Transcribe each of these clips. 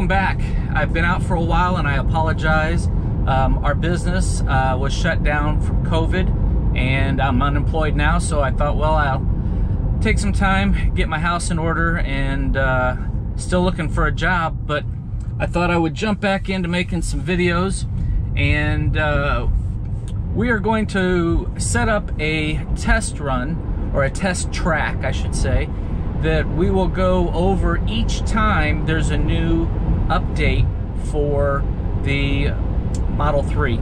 Welcome back. I've been out for a while and I apologize. Our business was shut down from COVID and I'm unemployed now, so I thought, well, I'll take some time, get my house in order, and still looking for a job, but I thought I would jump back into making some videos, and we are going to set up a test run, or a test track I should say, that we will go over each time there's a new update for the Model 3.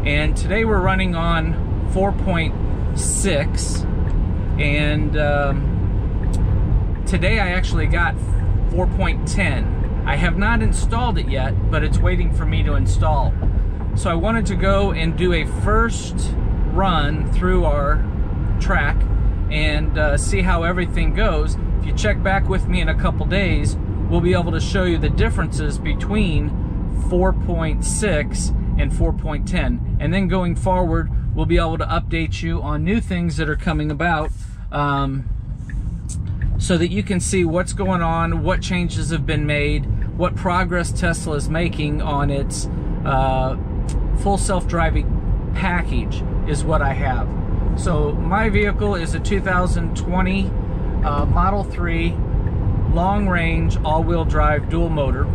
And today we're running on 4.6, and today I actually got 4.10. I have not installed it yet, but it's waiting for me to install. So I wanted to go and do a first run through our track and see how everything goes. If you check back with me in a couple days, we'll be able to show you the differences between 4.6 and 4.10. And then going forward, we'll be able to update you on new things that are coming about, so that you can see what's going on, what changes have been made, what progress Tesla is making on its full self-driving package is what I have. So my vehicle is a 2020 Model 3 long-range all-wheel drive dual motor,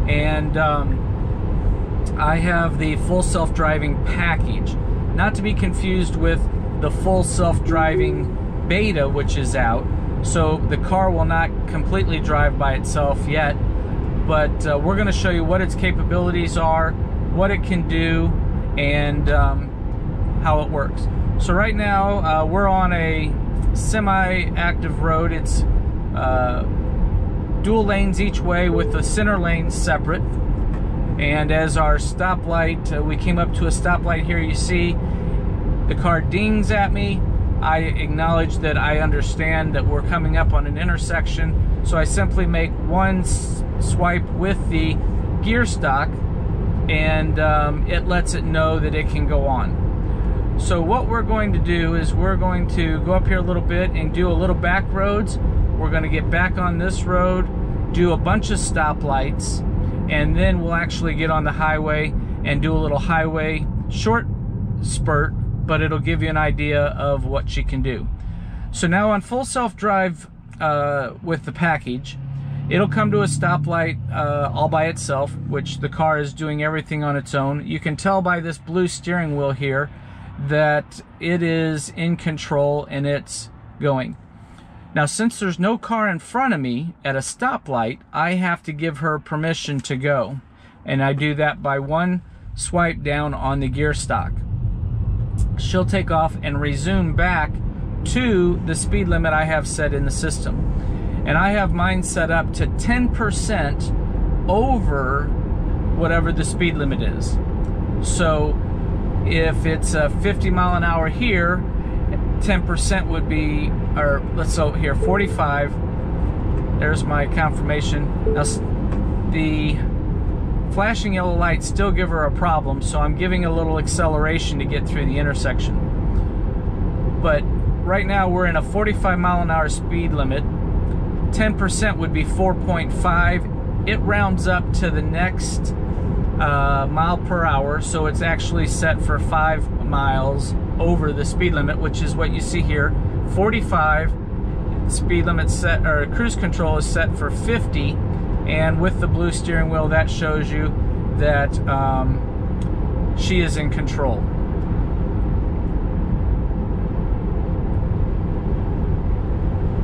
and I have the full self-driving package, not to be confused with the full self-driving beta, which is out. So the car will not completely drive by itself yet, but we're going to show you what its capabilities are, what it can do, and how it works. So right now we're on a semi-active road. It's dual lanes each way with the center lane separate. And as our stoplight, we came up to a stoplight here. You see the car dings at me. I acknowledge that I understand that we're coming up on an intersection, so I simply make one swipe with the gear stock, and it lets it know that it can go on. So what we're going to do is we're going to go up here a little bit and do a little back roads. We're going to get back on this road, do a bunch of stoplights, and then we'll actually get on the highway and do a little highway short spurt, but it'll give you an idea of what she can do. So now on full self-drive with the package, it'll come to a stoplight all by itself, which the car is doing everything on its own. You can tell by this blue steering wheel here that it is in control and it's going. Now, since there's no car in front of me at a stoplight, I have to give her permission to go. And I do that by one swipe down on the gear stock. She'll take off and resume back to the speed limit I have set in the system. And I have mine set up to 10% over whatever the speed limit is. So if it's a 50 mile an hour here, 10% would be, or let's go here, 45. There's my confirmation. Now the flashing yellow lights still give her a problem, so I'm giving a little acceleration to get through the intersection. But right now we're in a 45 mile an hour speed limit. 10% would be 4.5. It rounds up to the next mile per hour, so it's actually set for 5 miles over the speed limit, which is what you see here. 45 speed limit set, or cruise control is set for 50, and with the blue steering wheel that shows you that she is in control.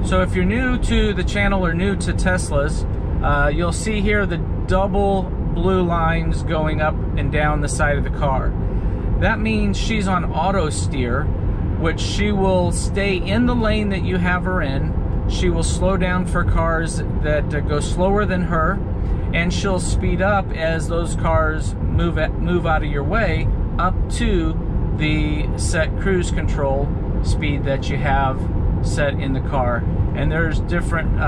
So if you're new to the channel or new to Teslas, you'll see here the double blue lines going up and down the side of the car. That means she's on auto steer, which she will stay in the lane that you have her in. She will slow down for cars that go slower than her, and she'll speed up as those cars move out of your way up to the set cruise control speed that you have set in the car. And there's different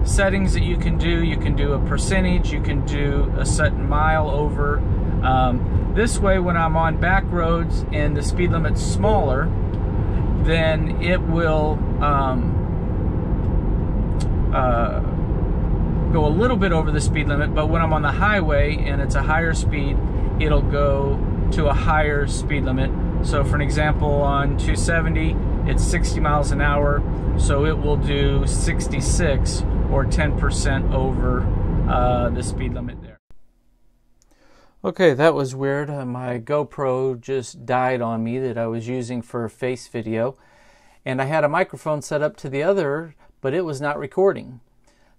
settings that you can do. You can do a percentage, you can do a set mile over. This way, when I'm on back roads and the speed limit's smaller, then it will go a little bit over the speed limit, but when I'm on the highway and it's a higher speed, it'll go to a higher speed limit. So for an example, on 270, it's 60 miles an hour, so it will do 66 or 10% over the speed limit there. Okay, that was weird. My GoPro just died on me that I was using for a face video, and I had a microphone set up to the other, but it was not recording.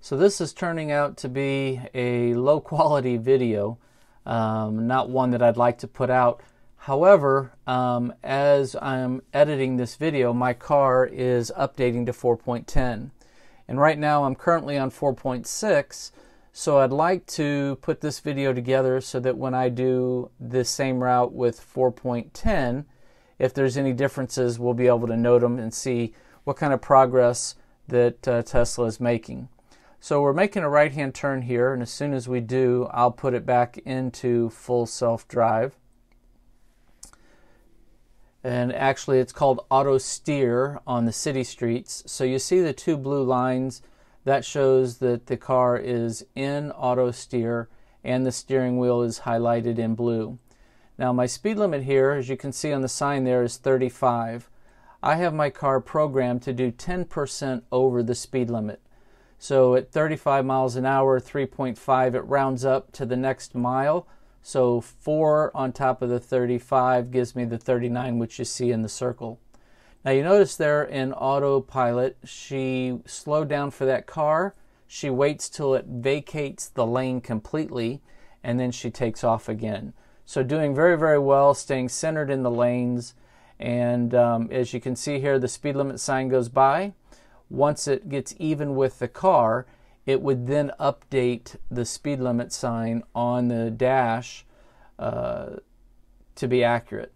So this is turning out to be a low quality video, not one that I'd like to put out. However, as I'm editing this video, my car is updating to 4.10. And right now I'm currently on 4.6, so I'd like to put this video together so that when I do this same route with 4.10, if there's any differences, we'll be able to note them and see what kind of progress that Tesla is making. So we're making a right-hand turn here, and as soon as we do, I'll put it back into full self-drive. And actually it's called auto steer on the city streets. So you see the two blue lines, that shows that the car is in auto steer and the steering wheel is highlighted in blue. Now my speed limit here, as you can see on the sign there, is 35. I have my car programmed to do 10% over the speed limit. So at 35 miles an hour, 3.5, it rounds up to the next mile. So 4 on top of the 35 gives me the 39, which you see in the circle. Now you notice there in autopilot, she slowed down for that car. She waits till it vacates the lane completely, and then she takes off again. So doing very, very well, staying centered in the lanes. And as you can see here, the speed limit sign goes by. Once it gets even with the car, it would then update the speed limit sign on the dash to be accurate.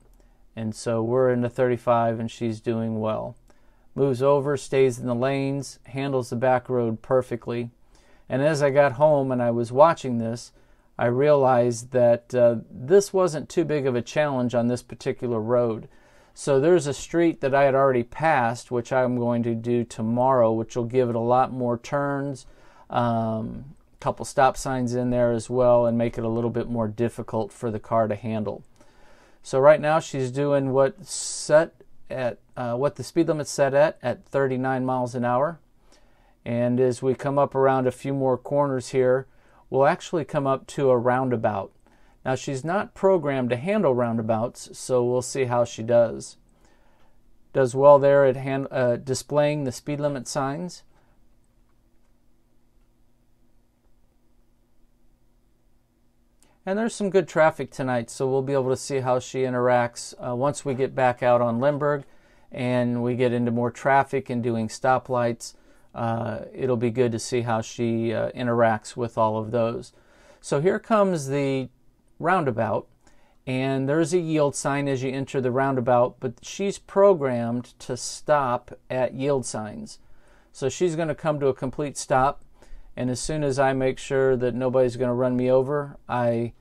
And so we're in the 35 and she's doing well. Moves over, stays in the lanes, handles the back road perfectly. And as I got home and I was watching this, I realized that this wasn't too big of a challenge on this particular road. So there's a street that I had already passed, which I'm going to do tomorrow, which will give it a lot more turns, couple stop signs in there as well, and make it a little bit more difficult for the car to handle. So right now she's doing what the speed limit's set at 39 miles an hour. And as we come up around a few more corners here, we'll actually come up to a roundabout. Now she's not programmed to handle roundabouts, so we'll see how she does. Does well there at displaying the speed limit signs. And there's some good traffic tonight, so we'll be able to see how she interacts once we get back out on Lindbergh and we get into more traffic and doing stoplights. It'll be good to see how she interacts with all of those. So here comes the roundabout, and there's a yield sign as you enter the roundabout, but she's programmed to stop at yield signs. So she's going to come to a complete stop, and as soon as I make sure that nobody's going to run me over, I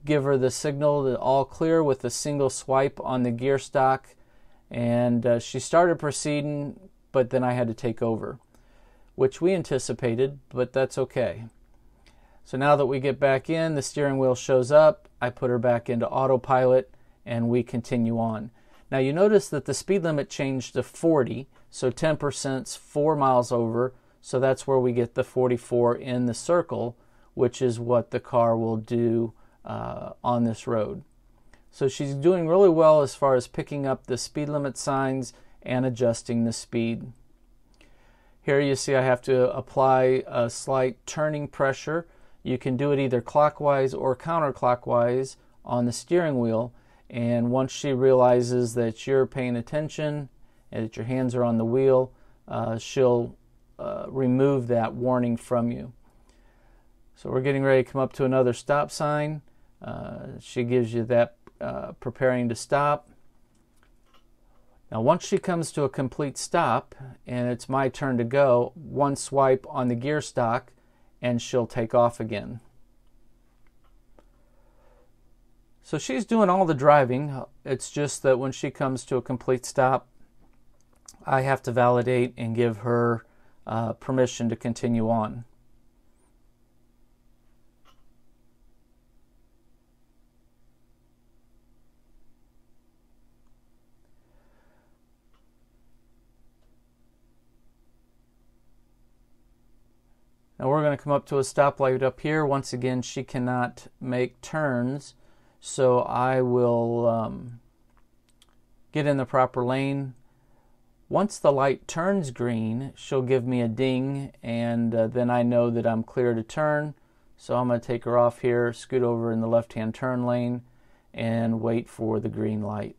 give her the signal that all clear with a single swipe on the gear stock, and she started proceeding, but then I had to take over, which we anticipated, but that's okay. So now that we get back in, the steering wheel shows up, I put her back into autopilot, and we continue on. Now you notice that the speed limit changed to 40, so 10%'s 4 miles over, so that's where we get the 44 in the circle, which is what the car will do on this road. So she's doing really well as far as picking up the speed limit signs and adjusting the speed. Here you see I have to apply a slight turning pressure. You can do it either clockwise or counterclockwise on the steering wheel, and once she realizes that you're paying attention and that your hands are on the wheel, she'll remove that warning from you. So we're getting ready to come up to another stop sign. She gives you that preparing to stop. Now once she comes to a complete stop and it's my turn to go, one swipe on the gear stock and she'll take off again. So she's doing all the driving. It's just that when she comes to a complete stop, I have to validate and give her permission to continue on. Now we're going to come up to a stoplight up here. Once again, she cannot make turns, so I will get in the proper lane. Once the light turns green, she'll give me a ding, and then I know that I'm clear to turn. So I'm going to take her off here, scoot over in the left-hand turn lane, and wait for the green light.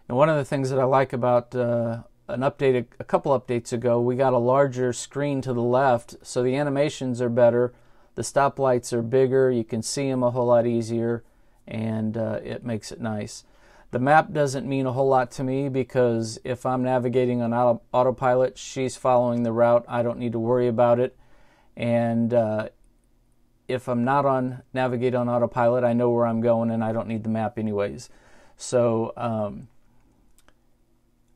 And one of the things that I like about a couple updates ago, we got a larger screen to the left, so the animations are better, the stoplights are bigger, you can see them a whole lot easier, and it makes it nice. The map doesn't mean a whole lot to me because if I'm navigating on autopilot, she's following the route. I don't need to worry about it. And if I'm not on navigate on autopilot, I know where I'm going and I don't need the map anyways. So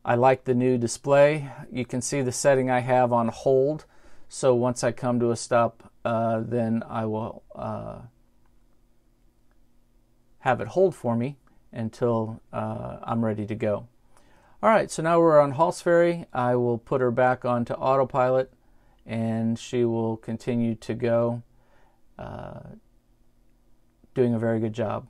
I like the new display. You can see the setting I have on hold. So once I come to a stop, then I will have it hold for me until I'm ready to go. All right, so now we're on Halsferry. I will put her back onto autopilot and she will continue to go, doing a very good job.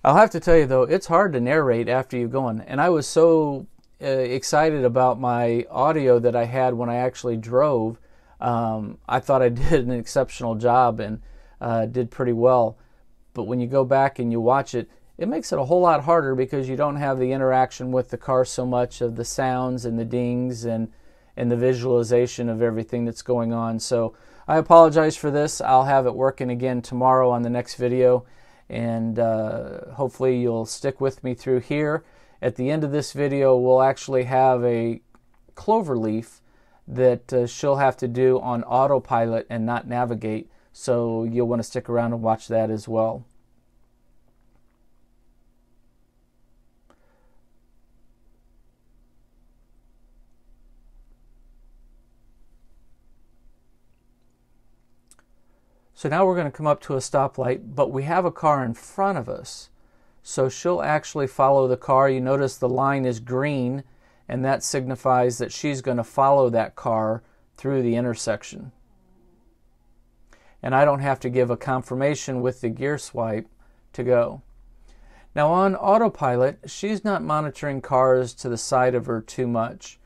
I'll have to tell you though, it's hard to narrate after you've gone, and I was so excited about my audio that I had when I actually drove. I thought I did an exceptional job and did pretty well. But when you go back and you watch it, it makes it a whole lot harder because you don't have the interaction with the car so much of the sounds and the dings and the visualization of everything that's going on. So I apologize for this. I'll have it working again tomorrow on the next video, and hopefully you'll stick with me through here. At the end of this video, we'll actually have a clover leaf that she'll have to do on autopilot and not navigate. So you'll want to stick around and watch that as well. So now we're going to come up to a stoplight, but we have a car in front of us. So she'll actually follow the car. You notice the line is green, and that signifies that she's going to follow that car through the intersection. And I don't have to give a confirmation with the gear swipe to go. Now on autopilot, she's not monitoring cars to the side of her too much.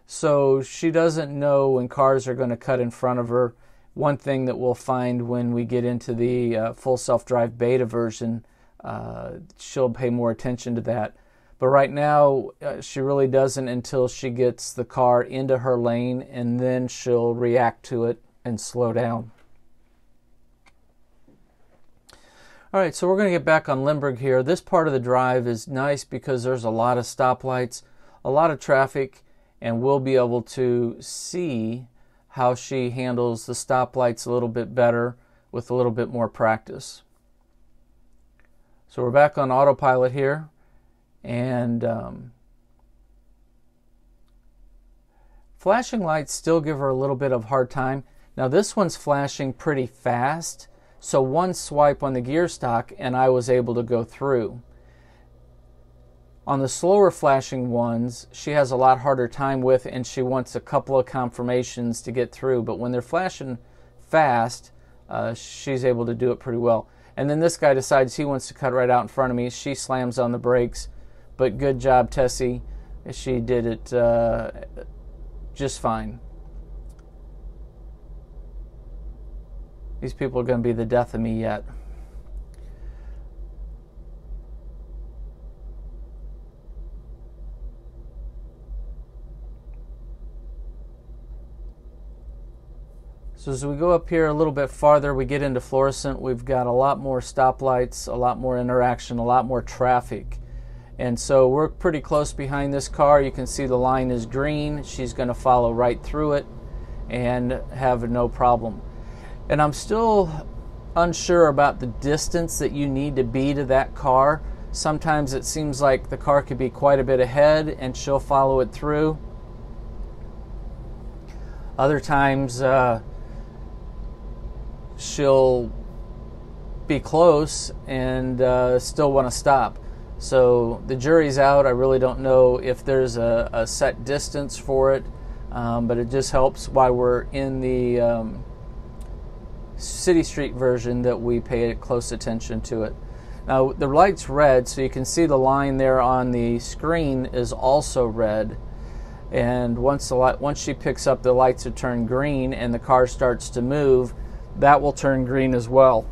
So she doesn't know when cars are going to cut in front of her. One thing that we'll find when we get into the full self-drive beta version, she'll pay more attention to that. But right now, she really doesn't until she gets the car into her lane, and then she'll react to it and slow down. All right, so we're going to get back on Limburg here. This part of the drive is nice because there's a lot of stoplights, a lot of traffic, and we'll be able to see how she handles the stoplights a little bit better with a little bit more practice. So we're back on autopilot here, and flashing lights still give her a little bit of hard time. Now this one's flashing pretty fast, so one swipe on the gear stock and I was able to go through. On the slower flashing ones, she has a lot harder time with, and she wants a couple of confirmations to get through. But when they're flashing fast, she's able to do it pretty well. And then this guy decides he wants to cut right out in front of me. She slams on the brakes. But good job, Tessie. She did it just fine. These people are going to be the death of me yet. So as we go up here a little bit farther, we get into Florissant. We've got a lot more stoplights, a lot more interaction, a lot more traffic. And so we're pretty close behind this car. You can see the line is green. She's going to follow right through it and have no problem. And I'm still unsure about the distance that you need to be to that car. Sometimes it seems like the car could be quite a bit ahead and she'll follow it through. Other times she'll be close and still want to stop. So the jury's out. I really don't know if there's a set distance for it, but it just helps while we're in the city street version that we pay close attention to it. Now the light's red, so you can see the line there on the screen is also red. And once she picks up, the lights will turn green and the car starts to move. That will turn green as well,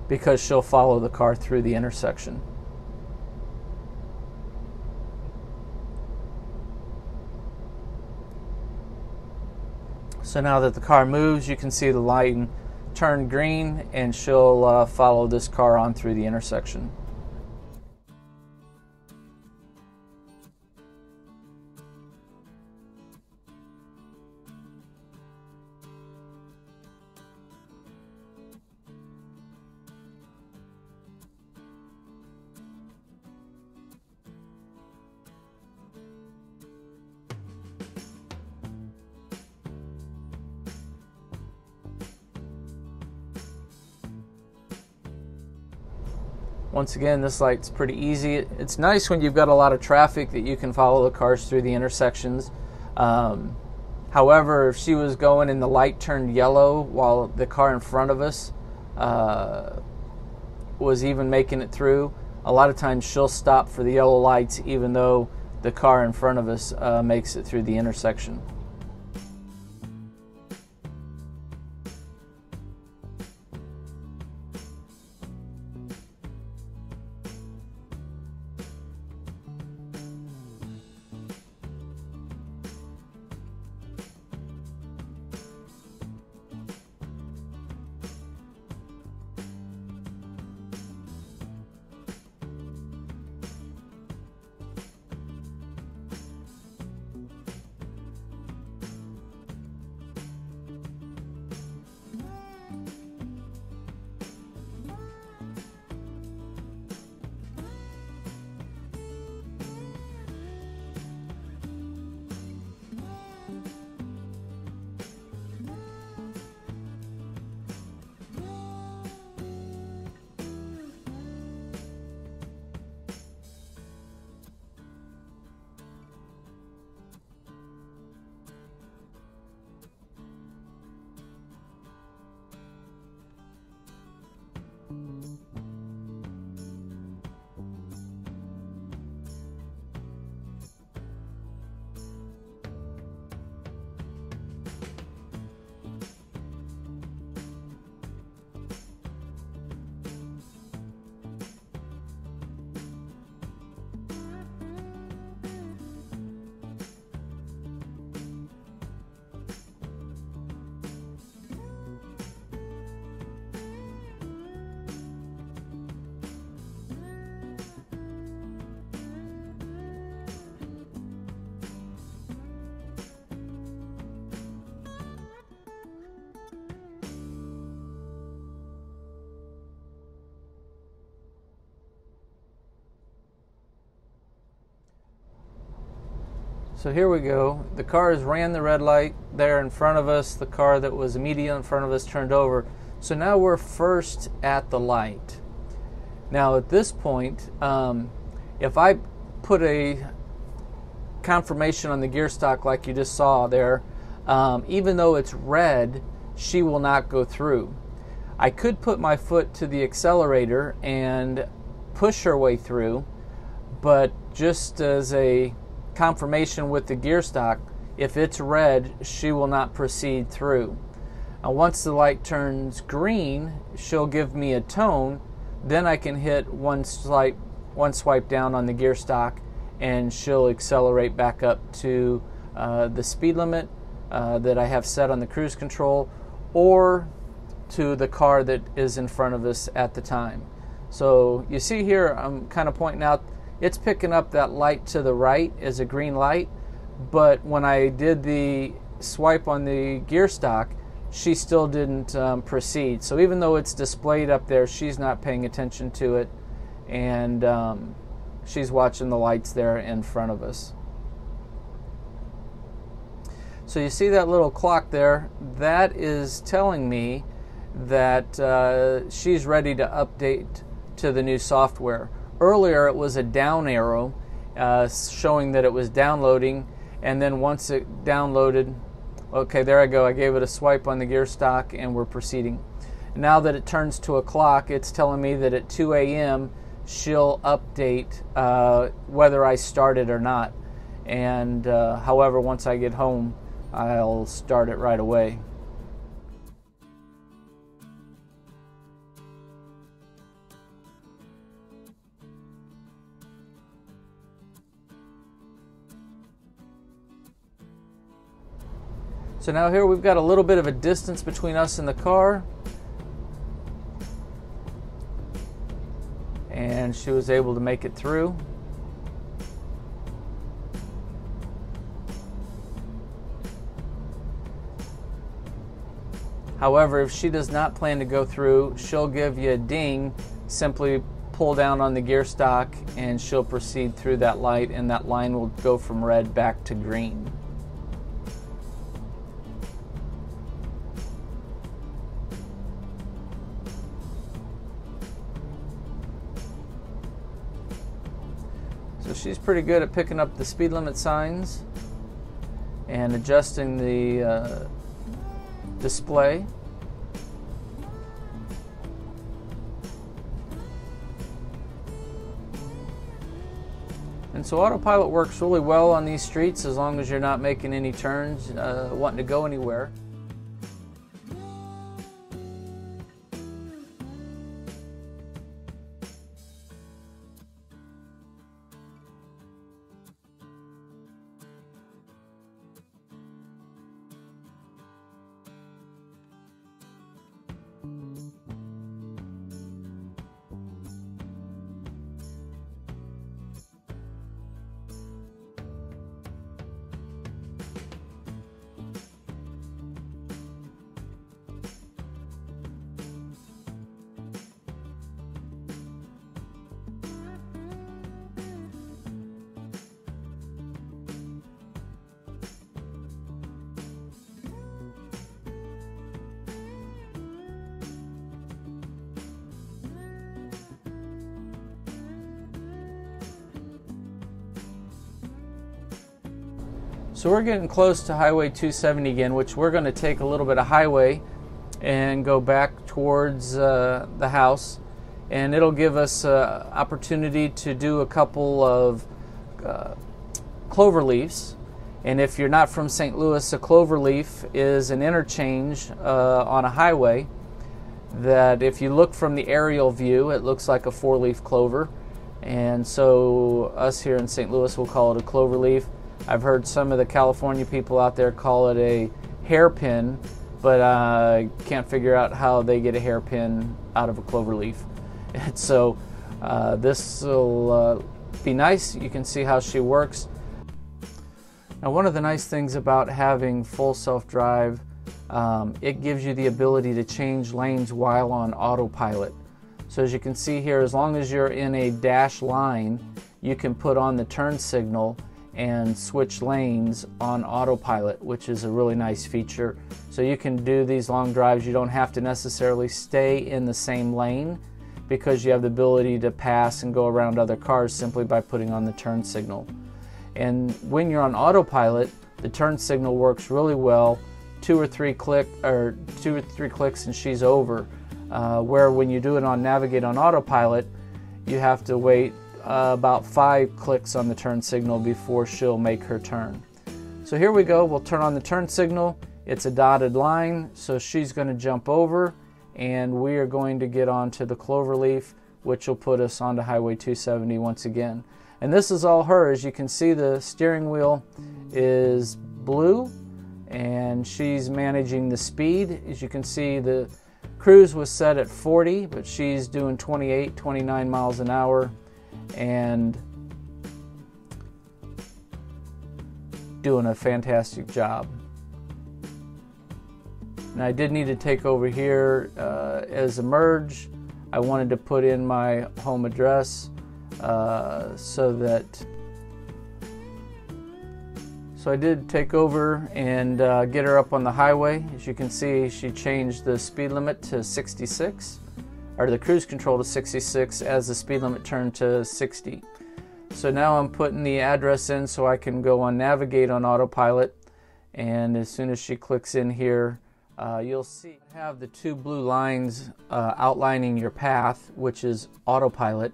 because she'll follow the car through the intersection. So now that the car moves, you can see the light turn green, and she'll follow this car on through the intersection. Once again, this light's pretty easy. It's nice when you've got a lot of traffic that you can follow the cars through the intersections. However, if she was going and the light turned yellow while the car in front of us was even making it through, a lot of times she'll stop for the yellow lights even though the car in front of us makes it through the intersection. So here we go. The cars ran the red light there in front of us. The car that was immediately in front of us turned over. So now we're first at the light. Now at this point, if I put a confirmation on the gear stock like you just saw there, even though it's red, she will not go through. I could put my foot to the accelerator and push her way through, but just as a confirmation with the gear stock, if it's red, she will not proceed through. Now once the light turns green, she'll give me a tone, then I can hit one swipe down on the gear stock and she'll accelerate back up to the speed limit that I have set on the cruise control, or to the car that is in front of us at the time. So you see here, I'm kind of pointing out it's picking up that light to the right as a green light, but when I did the swipe on the gear stock, she still didn't proceed. So even though it's displayed up there, she's not paying attention to it, and she's watching the lights there in front of us. So you see that little clock there? That is telling me that she's ready to update to the new software. Earlier it was a down arrow showing that it was downloading, and then once it downloaded, okay, there I go, I gave it a swipe on the gear stock and we're proceeding. Now that it turns to a clock, it's telling me that at 2 a.m. she'll update whether I started or not. And however, once I get home, I'll start it right away. So now here we've got a little bit of a distance between us and the car. And she was able to make it through. However, if she does not plan to go through, she'll give you a ding. Simply pull down on the gear stock and she'll proceed through that light, and that line will go from red back to green. So she's pretty good at picking up the speed limit signs and adjusting the display. And so autopilot works really well on these streets as long as you're not making any turns, wanting to go anywhere. So we're getting close to Highway 270 again, which we're going to take a little bit of highway and go back towards the house, and it'll give us opportunity to do a couple of clover leaves. And if you're not from St. Louis, a clover leaf is an interchange on a highway that if you look from the aerial view, it looks like a four-leaf clover. And so us here in St. Louis will call it a clover leaf. I've heard some of the California people out there call it a hairpin, but I can't figure out how they get a hairpin out of a clover leaf. And so this will be nice. You can see how she works. Now, one of the nice things about having full self-drive, it gives you the ability to change lanes while on autopilot. So as you can see here, as long as you're in a dash line, you can put on the turn signal and switch lanes on autopilot, which is a really nice feature. So you can do these long drives. You don't have to necessarily stay in the same lane because you have the ability to pass and go around other cars simply by putting on the turn signal. And when you're on autopilot, the turn signal works really well. Two or three clicks and she's over. Where when you do it on Navigate on autopilot, you have to wait about 5 clicks on the turn signal before she'll make her turn. So here we go. We'll turn on the turn signal. It's a dotted line, so she's going to jump over, and we are going to get onto the cloverleaf, which will put us onto Highway 270 once again. And this is all her. As you can see, the steering wheel is blue, and she's managing the speed. As you can see, the cruise was set at 40, but she's doing 28, 29 miles an hour. And doing a fantastic job. And I did need to take over here as a merge. I wanted to put in my home So I did take over and get her up on the highway. As you can see, she changed the speed limit to 66, or the cruise control to 66 as the speed limit turned to 60. So now I'm putting the address in so I can go on navigate on autopilot, and as soon as she clicks in here, you'll see I have the two blue lines outlining your path, which is autopilot,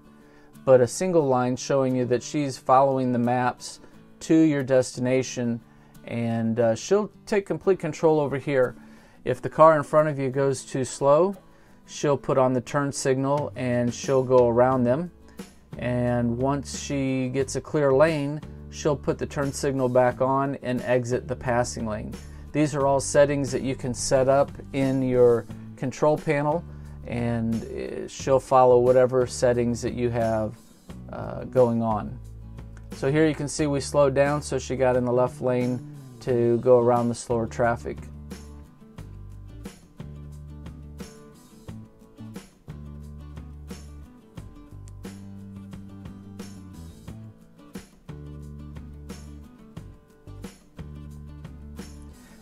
but a single line showing you that she's following the maps to your destination, and she'll take complete control over here. If the car in front of you goes too slow, she'll put on the turn signal and she'll go around them, and once she gets a clear lane, she'll put the turn signal back on and exit the passing lane. These are all settings that you can set up in your control panel, and she'll follow whatever settings that you have going on. So here you can see we slowed down, so she got in the left lane to go around the slower traffic.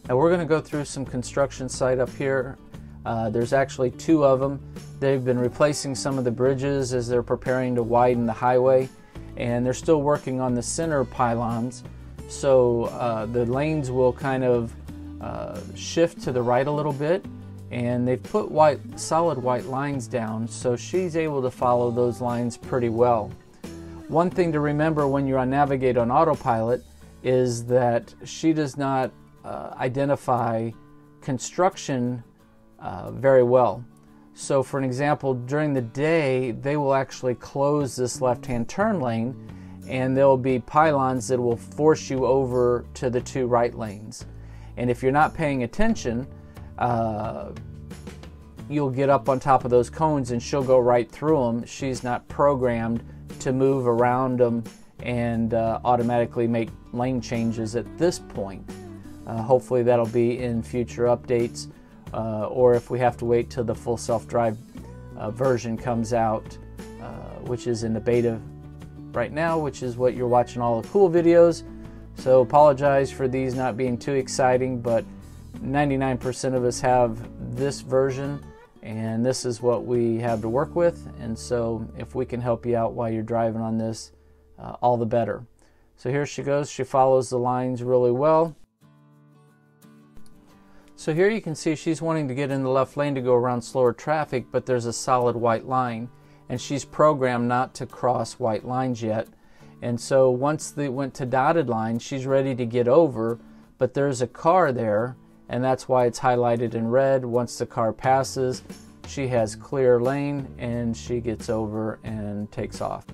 Now we're going to go through some construction site up here. There's actually two of them. They've been replacing some of the bridges as they're preparing to widen the highway, and they're still working on the center pylons. So the lanes will kind of shift to the right a little bit, and they've put solid white lines down, so she's able to follow those lines pretty well. One thing to remember when you're on Navigate on autopilot is that she does not identify construction very well. So for an example, during the day they will actually close this left-hand turn lane, and there will be pylons that will force you over to the two right lanes. And if you're not paying attention, you'll get up on top of those cones and she'll go right through them. She's not programmed to move around them and automatically make lane changes at this point. Hopefully that'll be in future updates, or if we have to wait till the full self-drive version comes out, which is in the beta right now, which is what you're watching all the cool videos. So apologize for these not being too exciting, but 99% of us have this version, and this is what we have to work with. And so if we can help you out while you're driving on this, all the better. So here she goes. She follows the lines really well. So here you can see she's wanting to get in the left lane to go around slower traffic, but there's a solid white line, and she's programmed not to cross white lines yet. And so once they went to dotted lines, she's ready to get over, but there's a car there, and that's why it's highlighted in red. Once the car passes, she has clear lane and she gets over and takes off.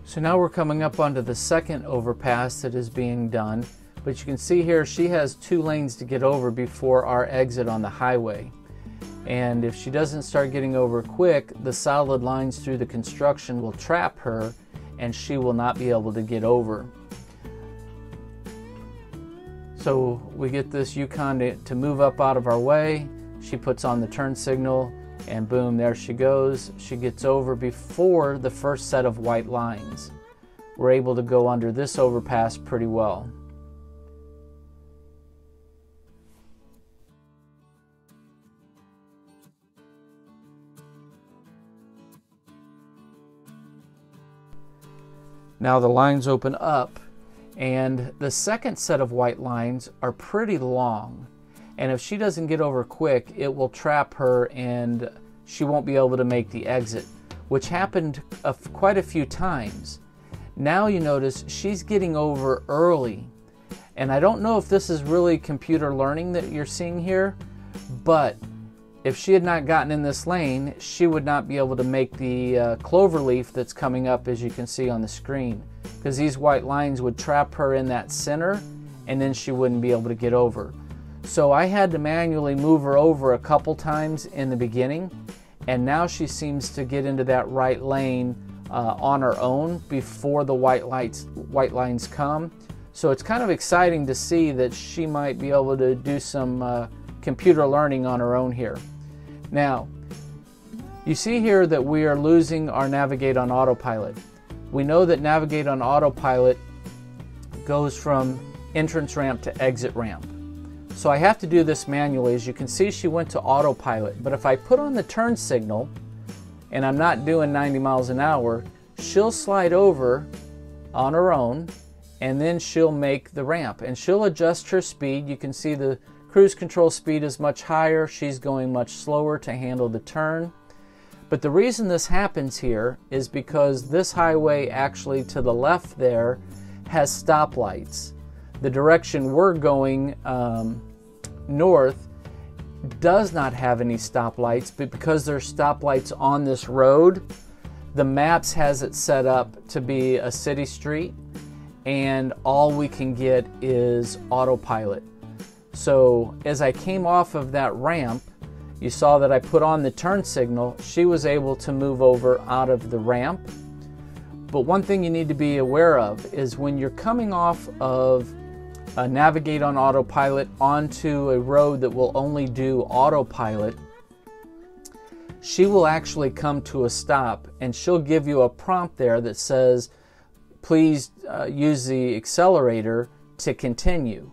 So now we're coming up onto the second overpass that is being done, but you can see here she has 2 lanes to get over before our exit on the highway. And if she doesn't start getting over quick, the solid lines through the construction will trap her and she will not be able to get over. So we get this Yukon to move up out of our way. She puts on the turn signal And boom, there she goes. She gets over before the first set of white lines. We're able to go under this overpass pretty well. Now the lines open up, and the second set of white lines are pretty long. And if she doesn't get over quick, it will trap her and she won't be able to make the exit, which happened quite a few times. Now you notice she's getting over early. And I don't know if this is really computer learning that you're seeing here, but if she had not gotten in this lane, she would not be able to make the clover leaf that's coming up, as you can see on the screen, because these white lines would trap her in that center and then she wouldn't be able to get over. So I had to manually move her over a couple times in the beginning, and now she seems to get into that right lane on her own before the white lines come. So it's kind of exciting to see that she might be able to do some computer learning on her own here. Now, you see here that we are losing our Navigate on Autopilot. We know that Navigate on Autopilot goes from entrance ramp to exit ramp. So I have to do this manually. As you can see, she went to autopilot, but if I put on the turn signal and I'm not doing 90 miles an hour, she'll slide over on her own and then she'll make the ramp and she'll adjust her speed. You can see the cruise control speed is much higher. She's going much slower to handle the turn. But the reason this happens here is because this highway actually to the left there has stoplights. The direction we're going north does not have any stoplights, but because there's stoplights on this road, the maps has it set up to be a city street, and all we can get is autopilot. So as I came off of that ramp, you saw that I put on the turn signal. She was able to move over out of the ramp. But one thing you need to be aware of is when you're coming off of Navigate on Autopilot onto a road that will only do autopilot, she will actually come to a stop and she'll give you a prompt there that says, please use the accelerator to continue.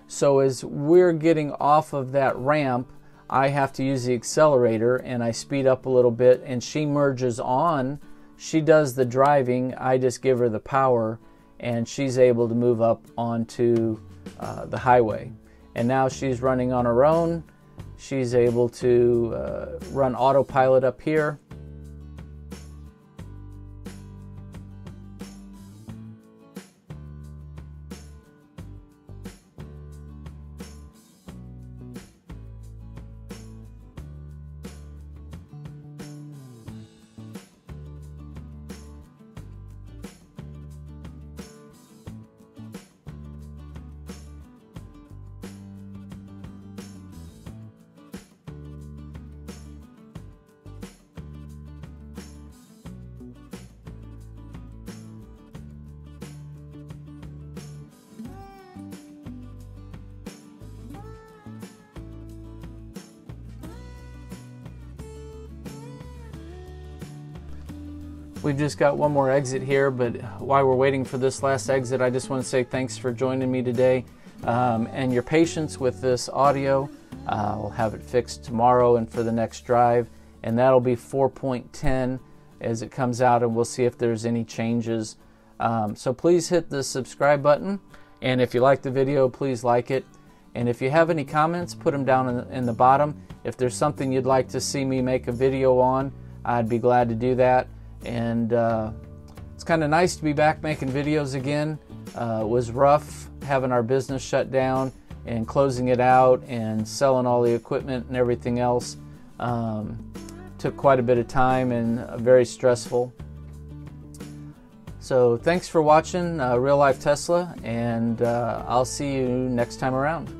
So as we're getting off of that ramp, I have to use the accelerator and I speed up a little bit and she merges on. She does the driving, I just give her the power, and she's able to move up onto the highway. And now she's running on her own. She's able to run autopilot up here. We've just got one more exit here, but while we're waiting for this last exit, I just want to say thanks for joining me today and your patience with this audio. We'll have it fixed tomorrow and for the next drive, and that'll be 4.10 as it comes out, and we'll see if there's any changes. So please hit the subscribe button, and if you like the video, please like it. And if you have any comments, put them down in the bottom. If there's something you'd like to see me make a video on, I'd be glad to do that. And it's kind of nice to be back making videos again. It was rough having our business shut down and closing it out and selling all the equipment and everything else. Took quite a bit of time and very stressful. So thanks for watching Real Life Tesla, and I'll see you next time around.